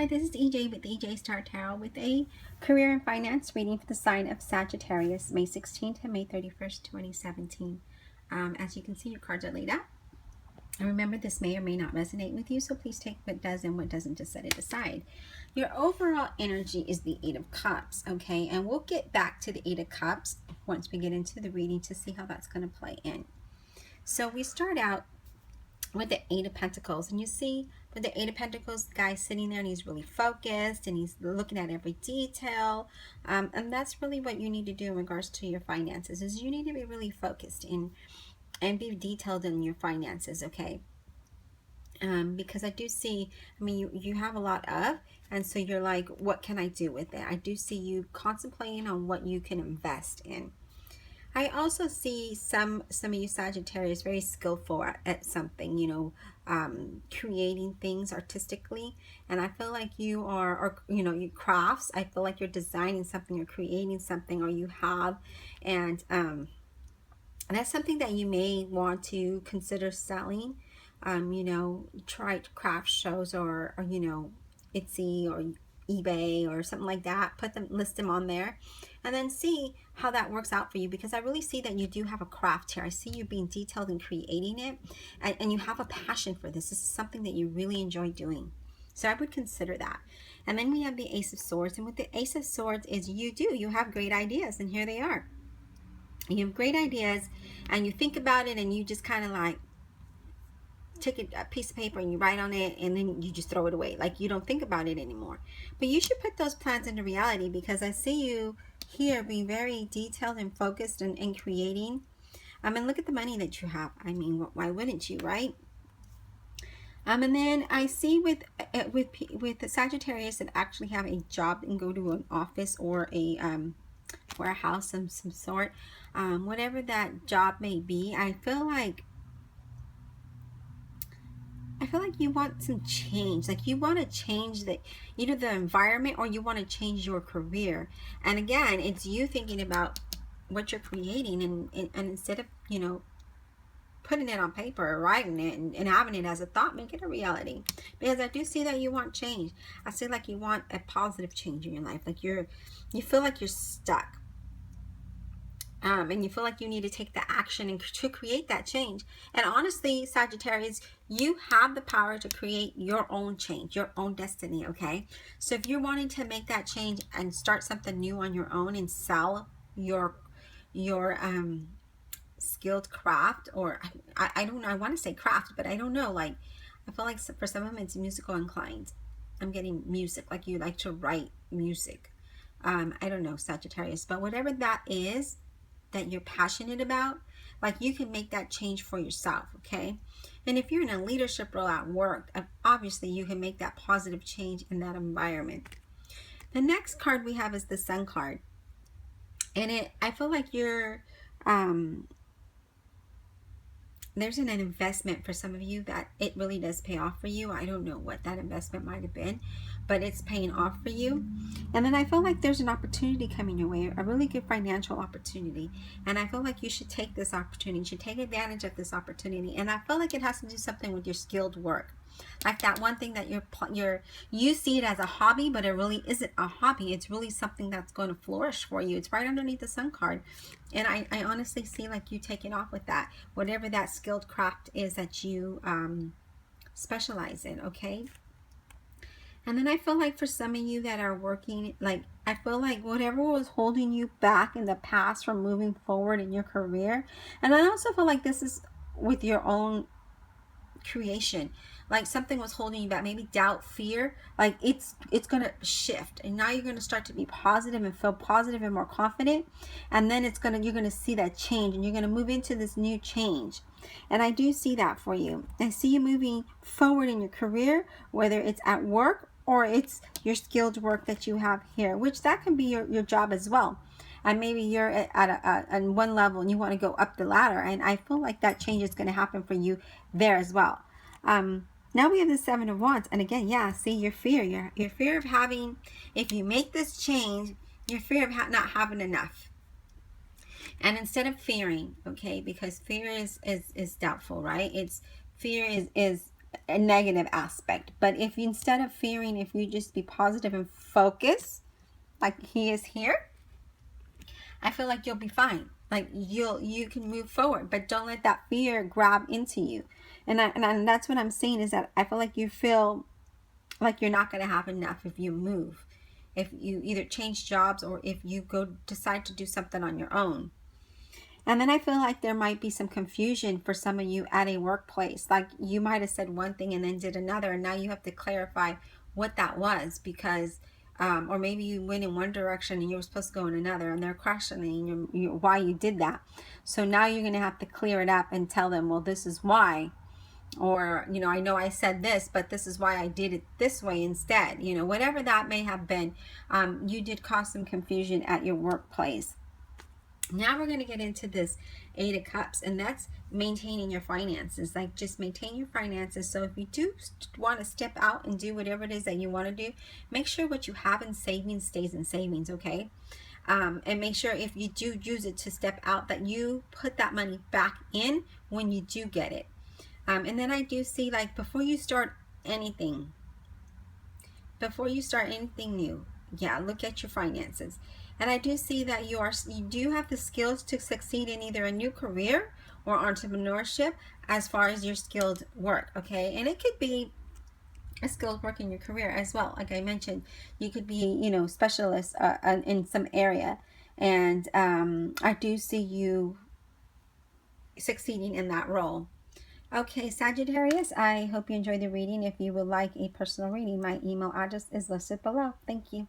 Hi, this is EJ with EJ Star Tarot with a career and finance reading for the sign of Sagittarius, May 16th to May 31st, 2017. As you can see, your cards are laid out. And remember, this may or may not resonate with you, so please take what does and what doesn't, just set it aside. Your overall energy is the Eight of Cups, okay? And we'll get back to the Eight of Cups once we get into the reading to see how that's going to play in. So we start out with the Eight of Pentacles, and you see with the Eight of Pentacles, the guy's sitting there and he's really focused and he's looking at every detail, and that's really what you need to do in regards to your finances, is you need to be really focused and be detailed in your finances, okay? Because I do see, I mean, you have a lot of, and so you're like, what can I do with it? I do see you contemplating on what you can invest in. I also see some of you Sagittarius very skillful at something, you know, creating things artistically. And I feel like you are, or, you know, you crafts. I feel like you're designing something or creating something, or you have. And that's something that you may want to consider selling. You know, try craft shows or you know, Etsy or eBay or something like that. List them on there, and then see how that works out for you, because I really see that you do have a craft here. I see you being detailed and creating it, and you have a passion for this. This is something that you really enjoy doing, so I would consider that. And then we have the Ace of Swords, and with the Ace of Swords is you have great ideas, and here they are. You have great ideas, and you think about it, and you just kind of like take a piece of paper and you write on it, and then you just throw it away. Like, you don't think about it anymore. But you should put those plans into reality, because I see you here being very detailed and focused and creating. And look at the money that you have. I mean, why wouldn't you, right? And then I see with the Sagittarius that actually have a job and go to an office or a warehouse of some sort, whatever that job may be. I feel like you want some change. Like, you want to change either the environment, or you want to change your career. And again, it's you thinking about what you're creating, and instead of, you know, putting it on paper or writing it and having it as a thought, make it a reality. Because I do see that you want change. I see like you want a positive change in your life. Like you feel like you're stuck. And you feel like you need to take the action to create that change. And honestly, Sagittarius, you have the power to create your own change, your own destiny, okay? So if you're wanting to make that change and start something new on your own and sell your skilled craft, or I don't know, I want to say craft, but I don't know, like, I feel like for some of them it's musical inclined. I'm getting music, like you like to write music. I don't know, Sagittarius, but whatever that is that you're passionate about, like, you can make that change for yourself, okay? And if you're in a leadership role at work, obviously you can make that positive change in that environment. The next card we have is the Sun card, and I feel like you're there's an investment for some of you that it really does pay off for you. I don't know what that investment might have been, but it's paying off for you. And then I feel like there's an opportunity coming your way, a really good financial opportunity. And I feel like you should take this opportunity. You should take advantage of this opportunity. And I feel like it has to do something with your skilled work. Like that one thing that you see it as a hobby, but it really isn't a hobby. It's really something that's going to flourish for you. It's right underneath the Sun card. And I honestly see like you taking off with that, whatever that skilled craft is that you specialize in, okay? And then I feel like for some of you that are working, like, I feel like whatever was holding you back in the past from moving forward in your career, and I also feel like this is with your own creation, like something was holding you back, maybe doubt, fear, like it's gonna shift, and now you're gonna start to be positive and feel positive and more confident, and then you're gonna see that change, and you're gonna move into this new change. And I do see that for you. I see you moving forward in your career, whether it's at work or it's your skilled work that you have here, which that can be your job as well. And maybe you're at one level and you want to go up the ladder, and I feel like that change is going to happen for you there as well. Now we have the Seven of Wands, and again, yeah, see your fear, your fear of having, if you make this change, your fear of not having enough. And instead of fearing, okay, because fear is doubtful, right? Fear is a negative aspect. But if you, instead of fearing, if you just be positive and focus like he is here, I feel like you'll be fine. Like you can move forward, but don't let that fear grab into you. And that's what I'm saying, is that I feel like you feel like you're not going to have enough if you move, if you either change jobs or if you go decide to do something on your own. And then I feel like there might be some confusion for some of you at a workplace. Like you might have said one thing and then did another, and now you have to clarify what that was, because or maybe you went in one direction and you were supposed to go in another, and they're questioning why you did that. So now you're going to have to clear it up and tell them, well, this is why. Or, I know I said this, but this is why I did it this way instead. Whatever that may have been, you did cause some confusion at your workplace. Now we're going to get into this Eight of Cups, and that's maintaining your finances. Like, just maintain your finances. So if you do want to step out and do whatever it is that you want to do, make sure what you have in savings stays in savings, okay? And make sure if you do use it to step out, that you put that money back in when you do get it. And then I do see, like, before you start anything new, yeah, look at your finances. And I do see that you do have the skills to succeed in either a new career or entrepreneurship as far as your skilled work, okay? And it could be a skilled work in your career as well. Like I mentioned, you could be, specialist in some area. And I do see you succeeding in that role. Okay, Sagittarius, I hope you enjoyed the reading. If you would like a personal reading, my email address is listed below. Thank you.